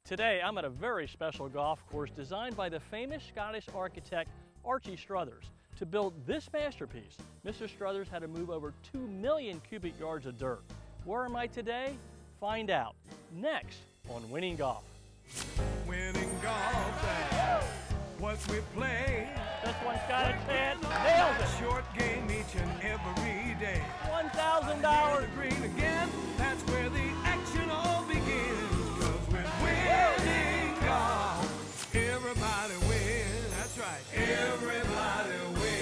Today, I'm at a very special golf course designed by the famous Scottish architect Archie Struthers. To build this masterpiece, Mr. Struthers had to move over 2 million cubic yards of dirt. Where am I today? Find out next on Winning Golf. Winning golf, that's what we play. This one's got a chance. Nails it. Short game each and every day. $1,000. Green again, that's where the action all begins. 'Cause with winning golf, everybody wins. That's right, everybody wins.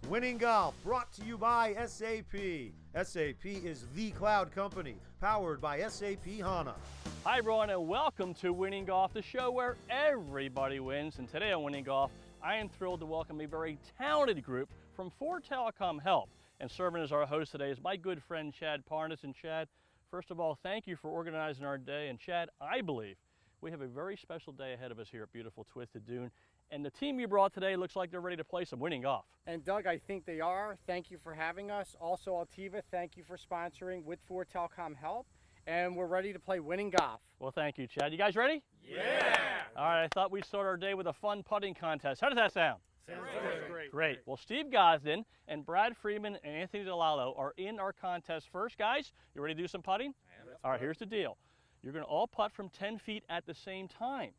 Winning Golf, brought to you by SAP. SAP is the cloud company, powered by SAP HANA. Hi everyone and welcome to Winning Golf, the show where everybody wins. And today on Winning Golf, I am thrilled to welcome a very talented group from 4TelecomHelp. And serving as our host today is my good friend Chad Parnas. And Chad, first of all, thank you for organizing our day. And Chad, I believe we have a very special day ahead of us here at beautiful Twisted Dune. And the team you brought today looks like they're ready to play some winning golf. And Doug, I think they are. Thank you for having us. Also, Alteva, thank you for sponsoring with 4TelecomHelp. And we're ready to play winning golf. Well, thank you, Chad. You guys ready? Yeah! All right, I thought we'd start our day with a fun putting contest. How does that sound? Sounds great. Great. Well, Steve Gosden and Brad Freeman and Anthony DeLallo are in our contest first. Guys, you ready to do some putting? All right, here's the deal. You're going to all putt from 10 feet at the same time.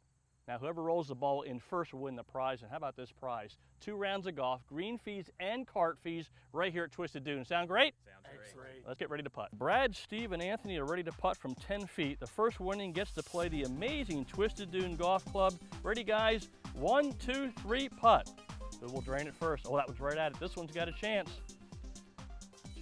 Now, whoever rolls the ball in first will win the prize. And how about this prize? 2 rounds of golf, green fees and cart fees right here at Twisted Dune. Sound great? Sounds great. Let's get ready to putt. Brad, Steve, and Anthony are ready to putt from 10 feet. The first winning gets to play the amazing Twisted Dune Golf Club. Ready, guys? 1, 2, 3, putt. Who will drain it first? Oh, that was right at it. This one's got a chance.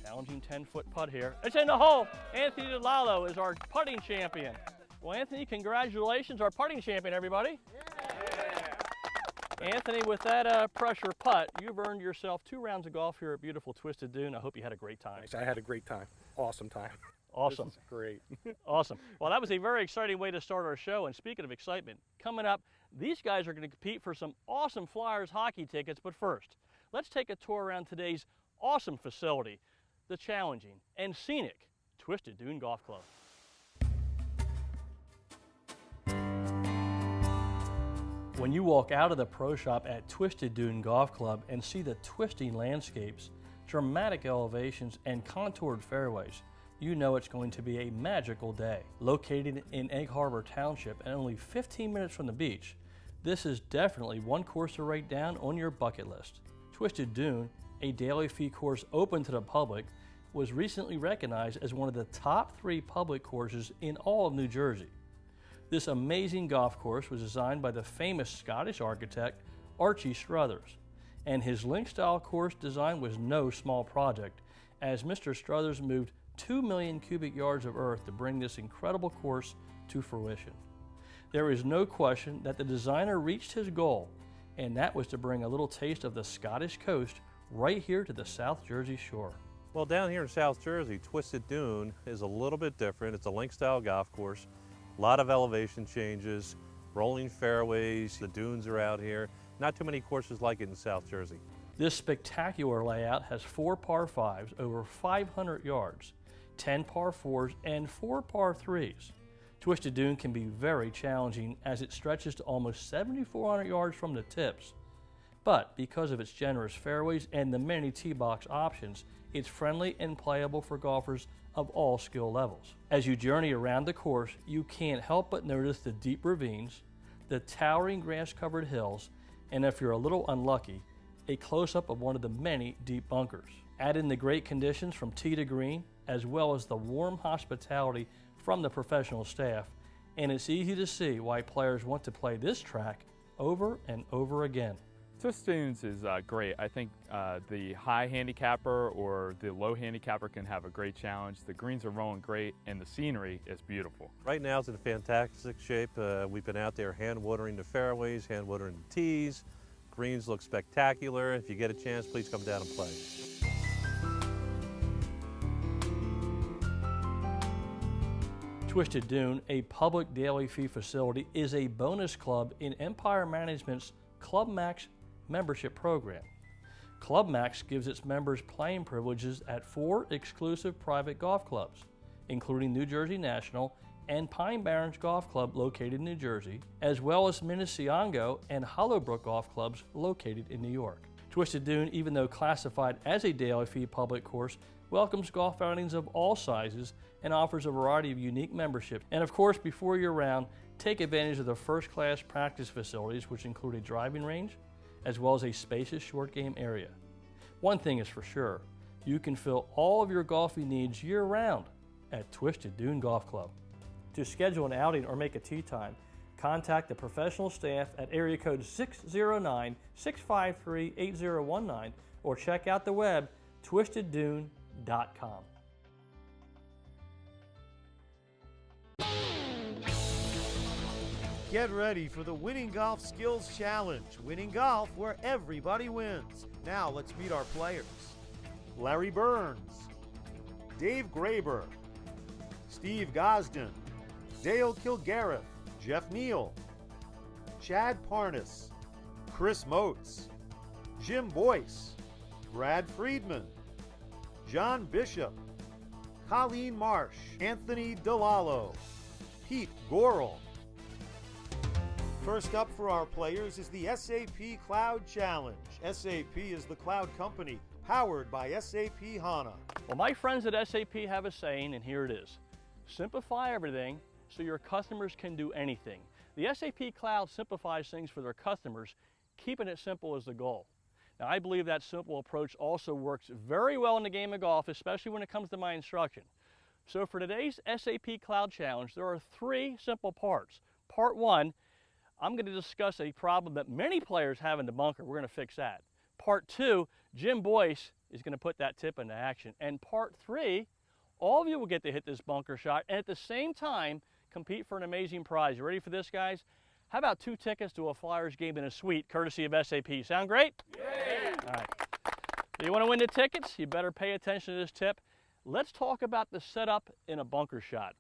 Challenging 10-foot putt here. It's in the hole. Anthony DeLallo is our putting champion. Well, Anthony, congratulations, our putting champion, everybody. Yeah. Anthony, with that pressure putt, you've earned yourself 2 rounds of golf here at beautiful Twisted Dune. I hope you had a great time. I had a great time. Awesome time. Awesome. This is great. Awesome. Well, that was a very exciting way to start our show. And speaking of excitement, coming up, these guys are going to compete for some awesome Flyers hockey tickets. But first, let's take a tour around today's awesome facility, the challenging and scenic Twisted Dune Golf Club. When you walk out of the pro shop at Twisted Dune Golf Club and see the twisting landscapes, dramatic elevations, and contoured fairways, you know it's going to be a magical day. Located in Egg Harbor Township and only 15 minutes from the beach, this is definitely one course to write down on your bucket list. Twisted Dune, a daily fee course open to the public, was recently recognized as one of the top 3 public courses in all of New Jersey. This amazing golf course was designed by the famous Scottish architect Archie Struthers, and his link-style course design was no small project, as Mr. Struthers moved 2 million cubic yards of earth to bring this incredible course to fruition. There is no question that the designer reached his goal, and that was to bring a little taste of the Scottish coast right here to the South Jersey shore. Well, down here in South Jersey, Twisted Dune is a little bit different. It's a link-style golf course. A lot of elevation changes, rolling fairways, the dunes are out here. Not too many courses like it in South Jersey. This spectacular layout has 4 par 5s over 500 yards, 10 par 4s, and 4 par 3s. Twisted Dune can be very challenging as it stretches to almost 7,400 yards from the tips. But because of its generous fairways and the many tee box options, it's friendly and playable for golfers of all skill levels. As you journey around the course, you can't help but notice the deep ravines, the towering grass-covered hills, and if you're a little unlucky, a close-up of one of the many deep bunkers. Add in the great conditions from tee to green, as well as the warm hospitality from the professional staff, and it's easy to see why players want to play this track over and over again. Twisted Dunes is great. I think the high handicapper or the low handicapper can have a great challenge. The greens are rolling great and the scenery is beautiful. Right now it's in fantastic shape. We've been out there hand watering the fairways, hand watering the tees. Greens look spectacular. If you get a chance, please come down and play. Twisted Dune, a public daily fee facility, is a bonus club in Empire Management's Club Max membership program. Club Max gives its members playing privileges at 4 exclusive private golf clubs, including New Jersey National and Pine Barrens Golf Club located in New Jersey, as well as Minnesiongo and Hollowbrook Golf Clubs located in New York. Twisted Dune, even though classified as a daily fee public course, welcomes golf outings of all sizes and offers a variety of unique memberships. And of course, before you're around, take advantage of the first-class practice facilities, which include a driving range, as well as a spacious short game area. One thing is for sure, you can fill all of your golfing needs year-round at Twisted Dune Golf Club. To schedule an outing or make a tee time, contact the professional staff at area code 609-653-8019 or check out the web twisteddune.com. Get ready for the Winning Golf Skills Challenge. Winning golf where everybody wins. Now let's meet our players. Larry Burns, Dave Graber, Steve Gosden, Dale Kilgareth, Jeff Neal, Chad Parnas, Chris Motes, Jim Boyce, Brad Friedman, John Bishop, Colleen Marsh, Anthony DeLallo, Pete Gorel. First up for our players is the SAP Cloud Challenge. SAP is the cloud company powered by SAP HANA. Well, my friends at SAP have a saying, and here it is. Simplify everything so your customers can do anything. The SAP Cloud simplifies things for their customers. Keeping it simple is the goal. Now, I believe that simple approach also works very well in the game of golf, especially when it comes to my instruction. So for today's SAP Cloud Challenge, there are 3 simple parts. Part 1, I'm going to discuss a problem that many players have in the bunker. We're going to fix that. Part 2, Jim Boyce is going to put that tip into action. And part 3, all of you will get to hit this bunker shot and at the same time compete for an amazing prize. You ready for this, guys? How about 2 tickets to a Flyers game in a suite, courtesy of SAP? Sound great? Yeah! All right. So you want to win the tickets? You better pay attention to this tip. Let's talk about the setup in a bunker shot.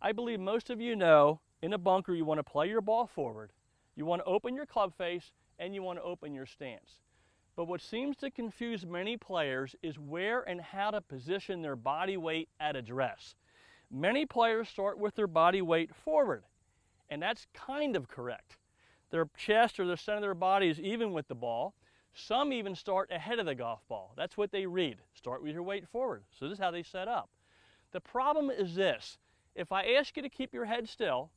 I believe most of you know in a bunker you want to play your ball forward, you want to open your club face, and you want to open your stance. But what seems to confuse many players is where and how to position their body weight at address. Many players start with their body weight forward, and that's kind of correct. Their chest or the center of their body is even with the ball. Some even start ahead of the golf ball. That's what they read. Start with your weight forward. So this is how they set up. The problem is this. If I ask you to keep your head still,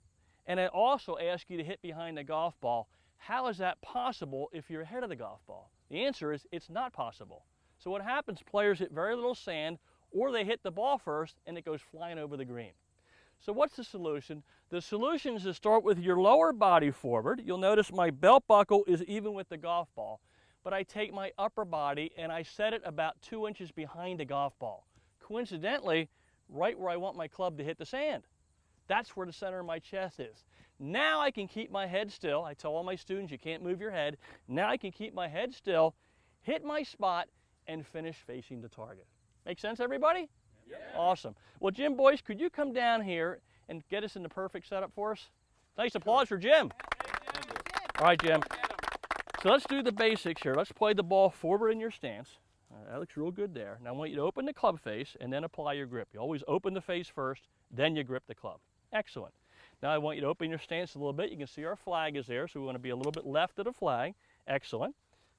and I also ask you to hit behind the golf ball, how is that possible if you're ahead of the golf ball? The answer is it's not possible. So what happens, players hit very little sand, or they hit the ball first and it goes flying over the green. So what's the solution? The solution is to start with your lower body forward. You'll notice my belt buckle is even with the golf ball, but I take my upper body and I set it about 2 inches behind the golf ball. Coincidentally, right where I want my club to hit the sand. That's where the center of my chest is. Now I can keep my head still. I tell all my students, you can't move your head. Now I can keep my head still, hit my spot, and finish facing the target. Make sense, everybody? Yeah. Awesome. Well, Jim Boyce, could you come down here and get us in the perfect setup for us? Nice applause for Jim. All right, Jim. So let's do the basics here. Let's play the ball forward in your stance. That looks real good there. Now I want you to open the club face and then apply your grip. You always open the face first, then you grip the club. Excellent. Now I want you to open your stance a little bit. You can see our flag is there, so we want to be a little bit left of the flag. Excellent.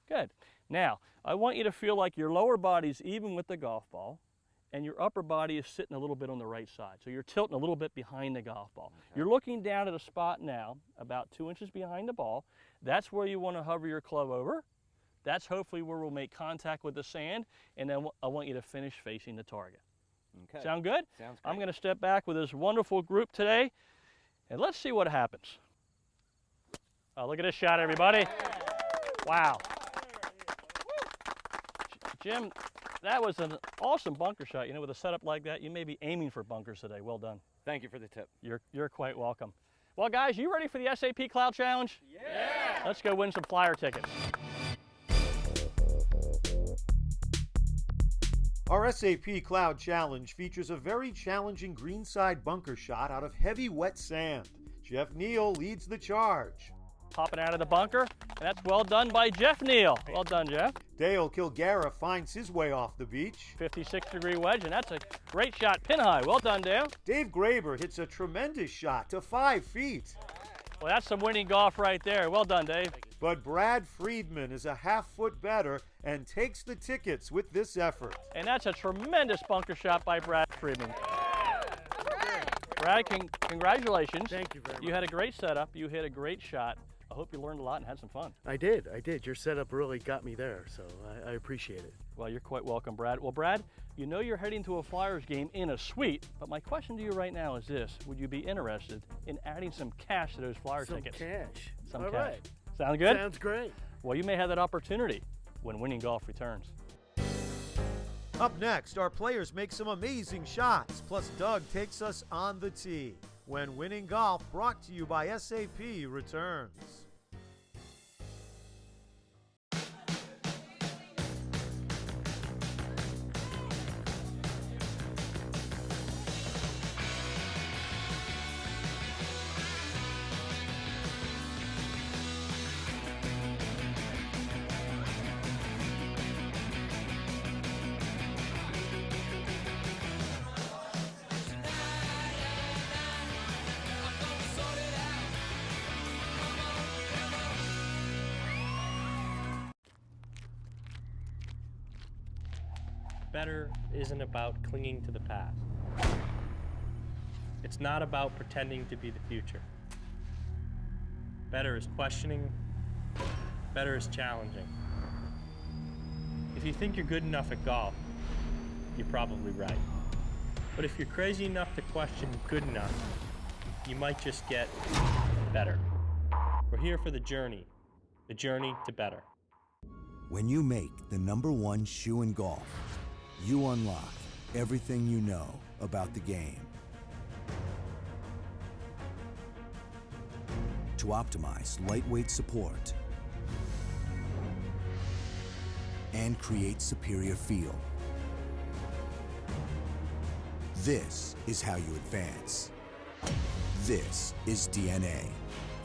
Good. Now, I want you to feel like your lower body is even with the golf ball, and your upper body is sitting a little bit on the right side. So you're tilting a little bit behind the golf ball. Okay. You're looking down at a spot now, about 2 inches behind the ball. That's where you want to hover your club over. That's hopefully where we'll make contact with the sand, and then I want you to finish facing the target. Okay. Sound good? Sounds good. I'm going to step back with this wonderful group today, and let's see what happens. Oh, look at this shot, everybody. Wow. Jim, that was an awesome bunker shot. You know, with a setup like that, you may be aiming for bunkers today. Well done. Thank you for the tip. You're quite welcome. Well, guys, you ready for the SAP Cloud Challenge? Yeah! Let's go win some flyer tickets. Our SAP Cloud Challenge features a very challenging greenside bunker shot out of heavy wet sand. Jeff Neal leads the charge. popping out of the bunker, and that's well done by Jeff Neal. Well done, Jeff. Dale Kilgara finds his way off the beach. 56-degree wedge, and that's a great shot, pin high. Well done, Dale. Dave Graber hits a tremendous shot to 5 feet. Well, that's some winning golf right there. Well done, Dave. But Brad Friedman is a half-foot better and takes the tickets with this effort. And that's a tremendous bunker shot by Brad Friedman. Brad, congratulations. Thank you very much. You had a great setup. You hit a great shot. I hope you learned a lot and had some fun. I did. Your setup really got me there, so I appreciate it. Well, you're quite welcome, Brad. Well, Brad, you know you're heading to a Flyers game in a suite, but my question to you right now is this. Would you be interested in adding some cash to those Flyer tickets? Cash. Some All cash. right. Sound good? Sounds great. Well, you may have that opportunity when Winning Golf returns. Up next, our players make some amazing shots, plus Doug takes us on the tee. When Winning Golf, brought to you by SAP, returns. Better isn't about clinging to the past. It's not about pretending to be the future. Better is questioning. Better is challenging. If you think you're good enough at golf, you're probably right. But if you're crazy enough to question good enough, you might just get better. We're here for the journey to better. When you make the #1 shoe in golf, you unlock everything you know about the game. To optimize lightweight support and create superior feel. This is how you advance. This is DNA.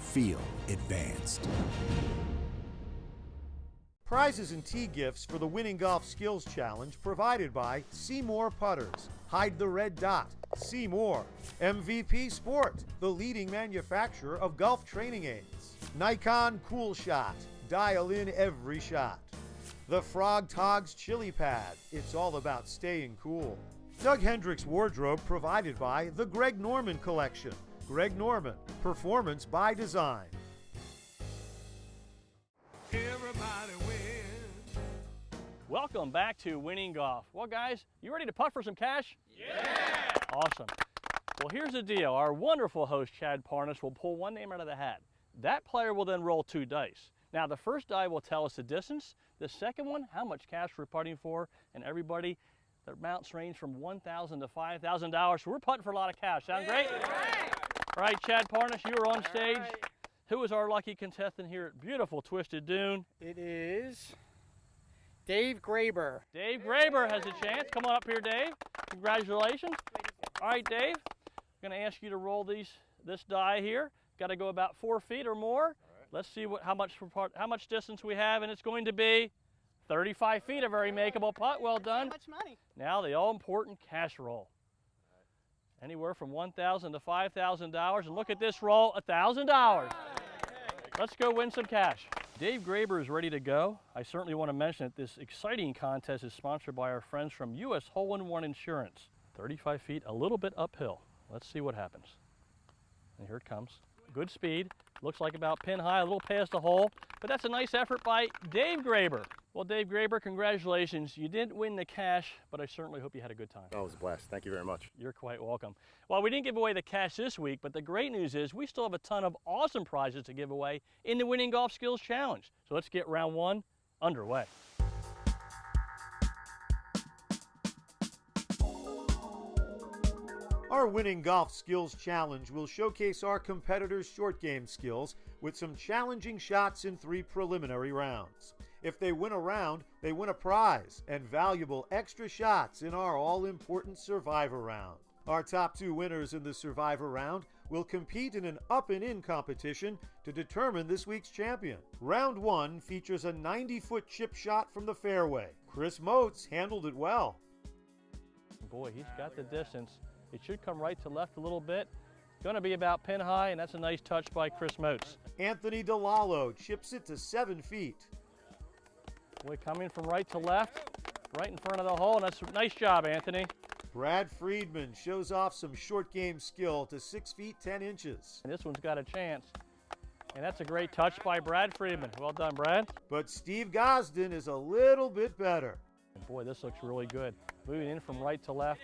Feel advanced. Prizes and tee gifts for the Winning Golf Skills Challenge provided by Seymour Putters. Hide the red dot. Seymour. MVP Sport, the leading manufacturer of golf training aids. Nikon Cool Shot. Dial in every shot. The Frog Togs Chili Pad. It's all about staying cool. Doug Hendricks Wardrobe provided by the Greg Norman Collection. Greg Norman. Performance by design. Everybody wins. Welcome back to Winning Golf. Well, guys, you ready to putt for some cash? Yeah! Awesome. Well, here's the deal. Our wonderful host, Chad Parnas, will pull one name out of the hat. That player will then roll 2 dice. Now, the first die will tell us the distance. The second one, how much cash we're putting for. And everybody, the amounts range from $1,000 to $5,000. So we're putting for a lot of cash. Sound great? All right, Chad Parnas, you are on stage. Who is our lucky contestant here at beautiful Twisted Dune? It is Dave Graber. Dave Graber has a chance. Come on up here, Dave. Congratulations. All right, Dave. I'm going to ask you to roll this die here. Got to go about 4 feet or more. Let's see how much distance we have, and it's going to be 35 feet. A very makeable putt. Well done. How much money? Now the all-important cash roll. Anywhere from $1,000 to $5,000, and look at this roll, $1,000. Let's go win some cash. Dave Graber is ready to go. I certainly want to mention that this exciting contest is sponsored by our friends from U.S. Hole-in-One Insurance. 35 feet, a little bit uphill. Let's see what happens. And here it comes. Good speed. Looks like about pin high, a little past the hole, but that's a nice effort by Dave Graber. Well, Dave Graber, congratulations. You didn't win the cash, but I certainly hope you had a good time. Oh, it was a blast. Thank you very much. You're quite welcome. Well, we didn't give away the cash this week, but the great news is we still have a ton of awesome prizes to give away in the Winning Golf Skills Challenge. So let's get round 1 underway. Our Winning Golf Skills Challenge will showcase our competitors' short game skills with some challenging shots in 3 preliminary rounds. If they win a round, they win a prize and valuable extra shots in our all-important Survivor round. Our top 2 winners in the Survivor round will compete in an up and in competition to determine this week's champion. Round 1 features a 90-foot chip shot from the fairway. Chris Moats handled it well. Boy, he's got the distance. It should come right to left a little bit. Going to be about pin high, and that's a nice touch by Chris Moats. Anthony DeLallo chips it to 7 feet. Boy, coming from right to left, right in front of the hole, and that's a nice job, Anthony. Brad Friedman shows off some short game skill to 6 feet 10 inches. And this one's got a chance. And that's a great touch by Brad Friedman. Well done, Brad. But Steve Gosden is a little bit better. And boy, this looks really good. Moving in from right to left.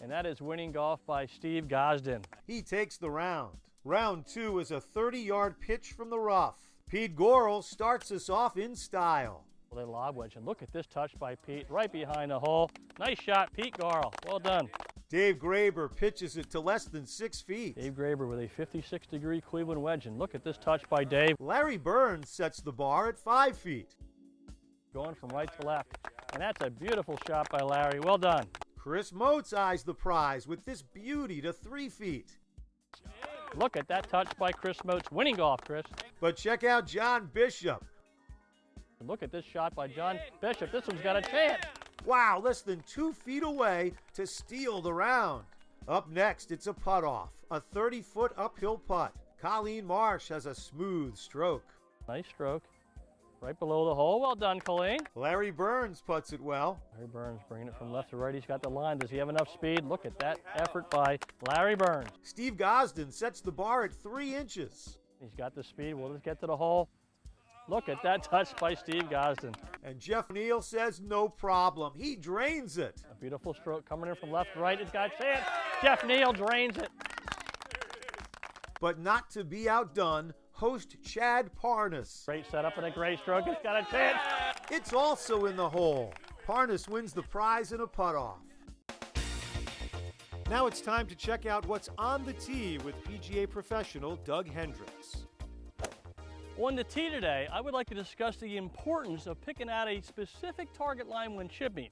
And that is winning golf by Steve Gosden. He takes the round. Round 2 is a 30-yard pitch from the rough. Pete Gorel starts us off in style. Well, lob wedge, and look at this touch by Pete, right behind the hole. Nice shot, Pete Gorel. Well done. Dave Graber pitches it to less than 6 feet. Dave Graber with a 56-degree Cleveland wedge, and look at this touch by Dave. Larry Burns sets the bar at 5 feet. Going from right to left, and that's a beautiful shot by Larry. Well done. Chris Moats eyes the prize with this beauty to 3 feet. Look at that touch by Chris Moats. Winning golf, Chris. But check out John Bishop. Look at this shot by John Bishop. This one's got a chance. Wow, less than 2 feet away to steal the round. Up next, it's a putt-off, a 30-foot uphill putt. Colleen Marsh has a smooth stroke. Nice stroke. Right below the hole. Well done, Colleen. Larry Burns putts it well. Larry Burns bringing it from left to right. He's got the line. Does he have enough speed? Look at that effort by Larry Burns. Steve Gosden sets the bar at 3 inches. He's got the speed. We'll just get to the hole. Look at that touch by Steve Gosden. And Jeff Neal says no problem. He drains it. A beautiful stroke coming in from left to right. It's got a chance. Jeff Neal drains it. But not to be outdone, host Chad Parnas. Great setup and a great stroke. It's got a chance. It's also in the hole. Parnas wins the prize in a putt-off. Now it's time to check out what's on the tee with PGA professional Doug Hendricks. On the tee today, I would like to discuss the importance of picking out a specific target line when chipping.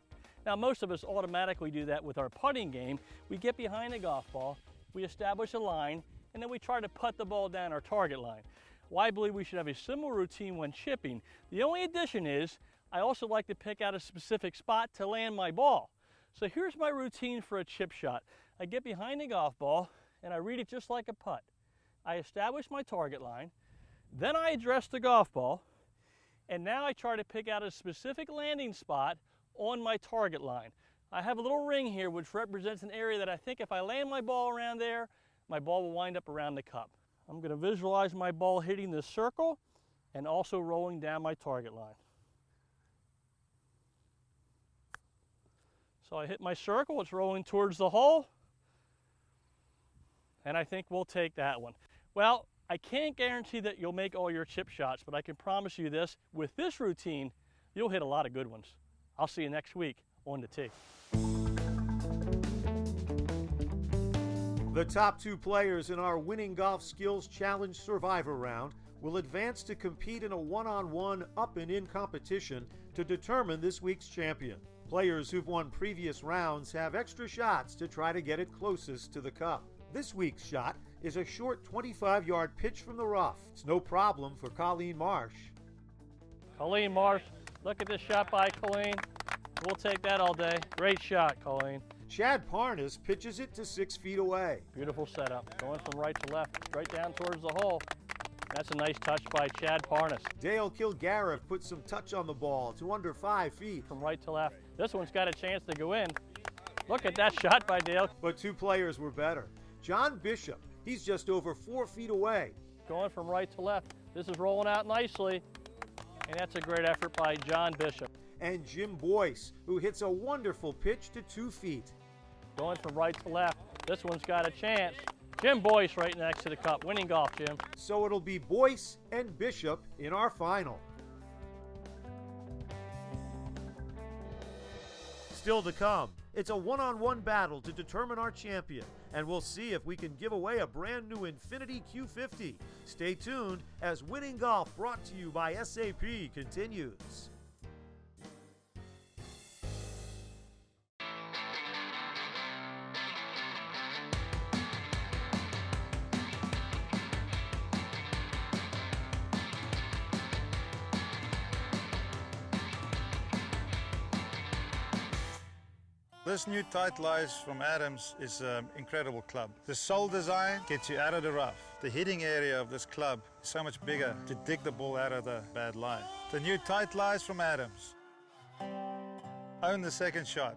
Now, most of us automatically do that with our putting game. We get behind the golf ball, we establish a line, and then we try to putt the ball down our target line. Well, I believe we should have a similar routine when chipping. The only addition is, I also like to pick out a specific spot to land my ball. So here's my routine for a chip shot. I get behind the golf ball, and I read it just like a putt. I establish my target line, then I address the golf ball, and now I try to pick out a specific landing spot on my target line. I have a little ring here which represents an area that I think if I land my ball around there, my ball will wind up around the cup. I'm going to visualize my ball hitting this circle and also rolling down my target line. So I hit my circle, it's rolling towards the hole, and I think we'll take that one. Well, I can't guarantee that you'll make all your chip shots, but I can promise you this, with this routine, you'll hit a lot of good ones. I'll see you next week on the tee. The top 2 players in our Winning Golf Skills Challenge Survivor round will advance to compete in a one-on-one up and in competition to determine this week's champion. Players who've won previous rounds have extra shots to try to get it closest to the cup. This week's shot is a short 25-yard pitch from the rough. It's no problem for Colleen Marsh. Colleen Marsh, look at this shot by Colleen. We'll take that all day. Great shot, Colleen. Chad Parnas pitches it to 6 feet away. Beautiful setup, going from right to left, straight down towards the hole. That's a nice touch by Chad Parnas. Dale Kilgariff puts some touch on the ball to under 5 feet. From right to left. This one's got a chance to go in. Look at that shot by Dale. But 2 players were better. John Bishop, he's just over 4 feet away. Going from right to left. This is rolling out nicely, and that's a great effort by John Bishop. And Jim Boyce, who hits a wonderful pitch to 2 feet. Going from right to left. This one's got a chance. Jim Boyce right next to the cup. Winning golf, Jim. So it'll be Boyce and Bishop in our final. Still to come, it's a one-on-one battle to determine our champion, and we'll see if we can give away a brand new Infiniti Q50. Stay tuned as Winning Golf, brought to you by SAP, continues. This new Tight Lies from Adams is an incredible club. The sole design gets you out of the rough. The hitting area of this club is so much bigger to dig the ball out of the bad lie. The new Tight Lies from Adams. Own the second shot.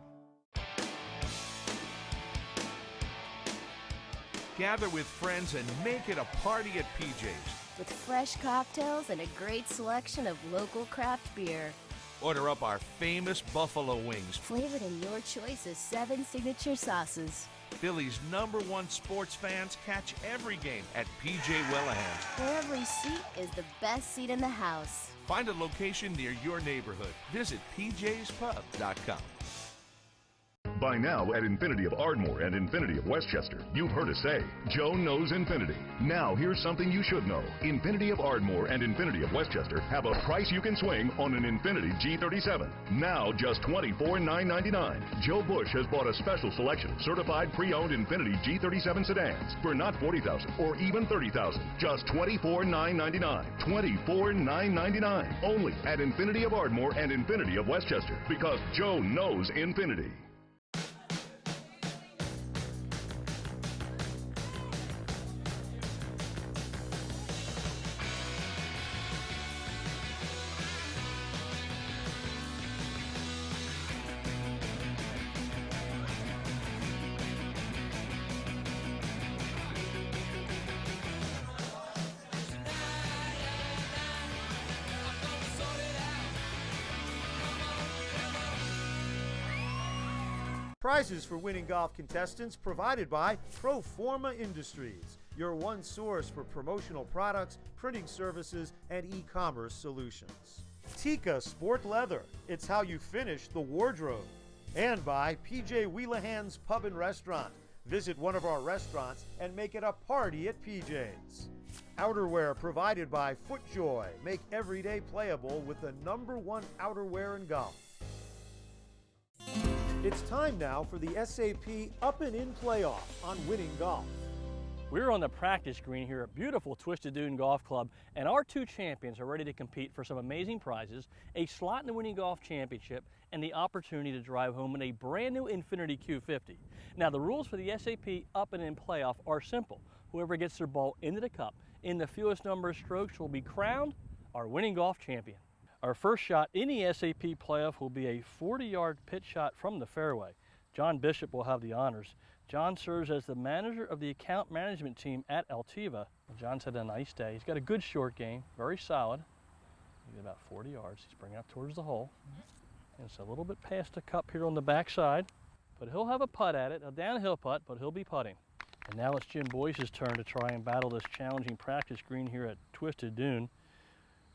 Gather with friends and make it a party at PJ's. With fresh cocktails and a great selection of local craft beer. Order up our famous buffalo wings. Flavored in your choice of 7 signature sauces. Philly's #1 sports fans catch every game at PJ Welahan's. Where every seat is the best seat in the house. Find a location near your neighborhood. Visit pjspub.com. By now at Infinity of Ardmore and Infinity of Westchester, you've heard us say, Joe knows Infinity. Now here's something you should know. Infinity of Ardmore and Infinity of Westchester have a price you can swing on an Infinity G37. Now just $24,999. Joe Bush has bought a special selection of certified pre-owned Infinity G37 sedans for not $40,000 or even $30,000. Just $24,999. $24,999. Only at Infinity of Ardmore and Infinity of Westchester, because Joe knows Infinity. Prizes for winning golf contestants provided by Proforma Industries, your one source for promotional products, printing services, and e-commerce solutions. Tika Sport Leather, it's how you finish the wardrobe. And by PJ Welahan's Pub and Restaurant. Visit one of our restaurants and make it a party at PJ's. Outerwear provided by FootJoy. Make every day playable with the #1 outerwear in golf. It's time now for the SAP Up and In playoff on Winning Golf. We're on the practice green here at beautiful Twisted Dune Golf Club, and our 2 champions are ready to compete for some amazing prizes, a slot in the Winning Golf Championship, and the opportunity to drive home in a brand new Infinity Q50. Now, the rules for the SAP Up and In playoff are simple. Whoever gets their ball into the cup in the fewest number of strokes will be crowned our Winning Golf Champion. Our first shot in the SAP playoff will be a 40-yard pitch shot from the fairway. John Bishop will have the honors. John serves as the manager of the account management team at Alteva. John's had a nice day. He's got a good short game, very solid. He's about 40 yards. He's bringing up towards the hole. And it's a little bit past the cup here on the backside, but he'll have a putt at it, a downhill putt, but he'll be putting. And now it's Jim Boyce's turn to try and battle this challenging practice green here at Twisted Dune.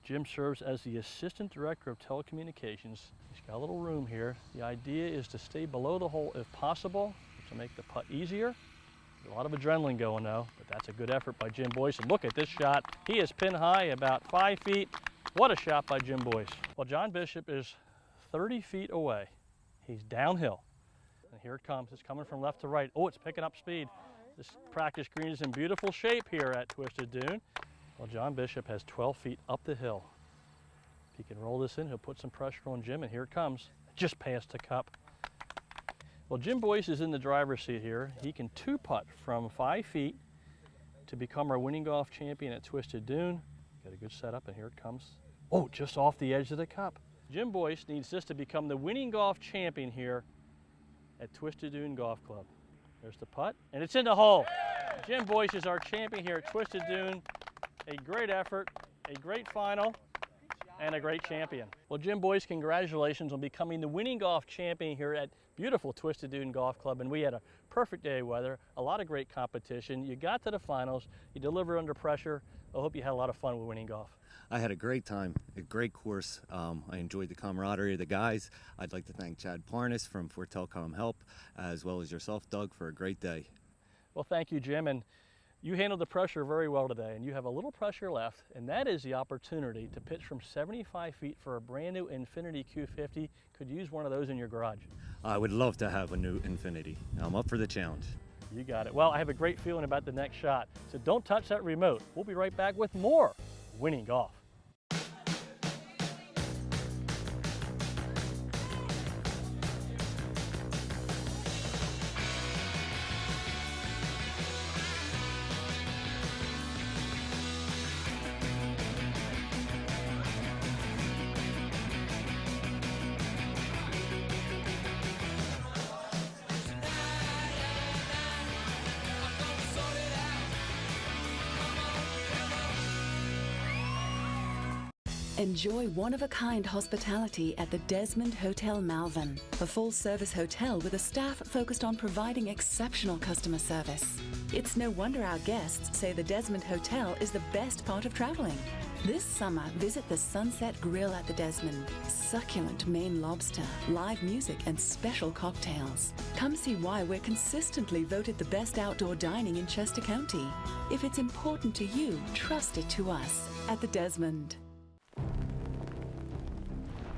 Jim serves as the Assistant Director of Telecommunications. He's got a little room here. The idea is to stay below the hole if possible to make the putt easier. A lot of adrenaline going though, but that's a good effort by Jim Boyce. And look at this shot. He is pin high about 5 feet. What a shot by Jim Boyce. Well, John Bishop is 30 feet away. He's downhill. And here it comes. It's coming from left to right. Oh, it's picking up speed. This practice green is in beautiful shape here at Twisted Dune. Well, John Bishop has 12 feet up the hill. If he can roll this in, he'll put some pressure on Jim, and here it comes. Just past the cup. Well, Jim Boyce is in the driver's seat here. He can 2-putt from 5 feet to become our Winning Golf Champion at Twisted Dune. Got a good setup, and here it comes. Oh, just off the edge of the cup. Jim Boyce needs this to become the Winning Golf Champion here at Twisted Dune Golf Club. There's the putt, and it's in the hole. Jim Boyce is our champion here at Twisted Dune. A great effort, a great final, and a great champion. Well, Jim Boyce, congratulations on becoming the Winning Golf Champion here at beautiful Twisted Dune Golf Club. And we had a perfect day of weather, a lot of great competition. You got to the finals, you delivered under pressure. I hope you had a lot of fun with Winning Golf. I had a great time, a great course. I enjoyed the camaraderie of the guys. I'd like to thank Chad Parnas from 4TelecomHelp, as well as yourself, Doug, for a great day. Well, thank you, Jim. And you handled the pressure very well today, and you have a little pressure left, and that is the opportunity to pitch from 75 feet for a brand new Infinity Q50. Could you use one of those in your garage? I would love to have a new Infinity. I'm up for the challenge. You got it. Well, I have a great feeling about the next shot, so don't touch that remote. We'll be right back with more Winning Golf. Enjoy one-of-a-kind hospitality at the Desmond Hotel Malvern, a full-service hotel with a staff focused on providing exceptional customer service. It's no wonder our guests say the Desmond Hotel is the best part of traveling. This summer, visit the Sunset Grill at the Desmond. Succulent Maine lobster, live music, and special cocktails. Come see why we're consistently voted the best outdoor dining in Chester County. If it's important to you, trust it to us at the Desmond.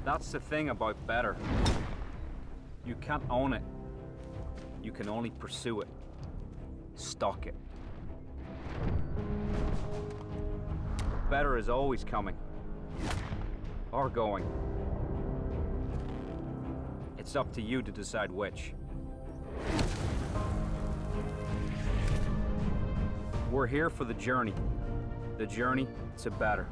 That's the thing about better. You can't own it. You can only pursue it. Stalk it. Better is always coming. Or going. It's up to you to decide which. We're here for the journey to better.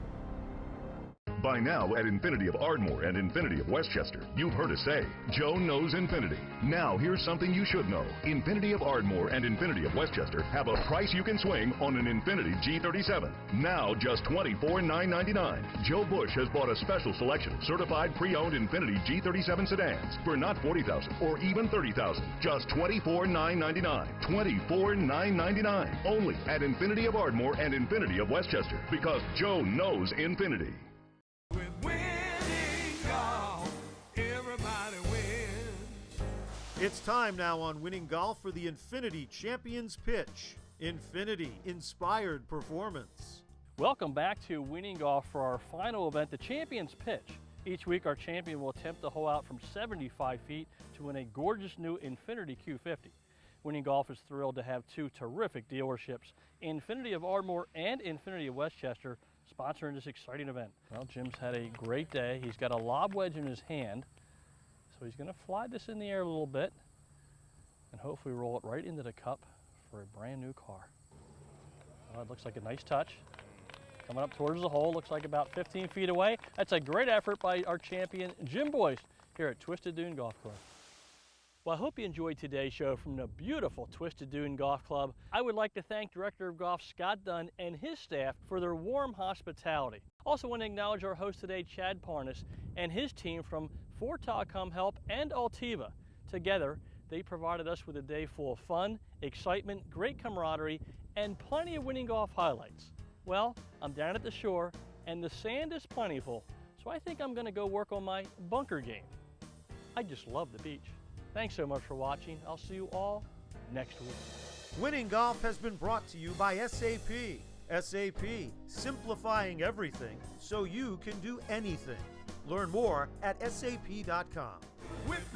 By now, at Infinity of Ardmore and Infinity of Westchester, you've heard us say, Joe knows Infinity. Now, here's something you should know. Infinity of Ardmore and Infinity of Westchester have a price you can swing on an Infinity G37. Now, just $24,999. Joe Bush has bought a special selection of certified pre-owned Infinity G37 sedans for not $40,000 or even $30,000. Just $24,999. $24,999. Only at Infinity of Ardmore and Infinity of Westchester, because Joe knows Infinity. It's time now on Winning Golf for the Infinity Champions Pitch. Infinity Inspired Performance. Welcome back to Winning Golf for our final event, the Champions Pitch. Each week our champion will attempt to hole out from 75 feet to win a gorgeous new Infinity Q50. Winning Golf is thrilled to have two terrific dealerships, Infinity of Ardmore and Infinity of Westchester, sponsoring this exciting event. Well, Jim's had a great day. He's got a lob wedge in his hand. So he's going to fly this in the air a little bit and hopefully roll it right into the cup for a brand new car. Well, it looks like a nice touch. Coming up towards the hole, looks like about 15 feet away. That's a great effort by our champion, Jim Boyce, here at Twisted Dune Golf Club. Well, I hope you enjoyed today's show from the beautiful Twisted Dune Golf Club. I would like to thank Director of Golf Scott Dunn and his staff for their warm hospitality. Also want to acknowledge our host today, Chad Parnas, and his team from 4TelecomHelp and Alteva. Together, they provided us with a day full of fun, excitement, great camaraderie, and plenty of winning golf highlights. Well, I'm down at the shore, and the sand is plentiful, so I think I'm going to go work on my bunker game. I just love the beach. Thanks so much for watching. I'll see you all next week. Winning Golf has been brought to you by SAP. SAP, simplifying everything so you can do anything. Learn more at sap.com. With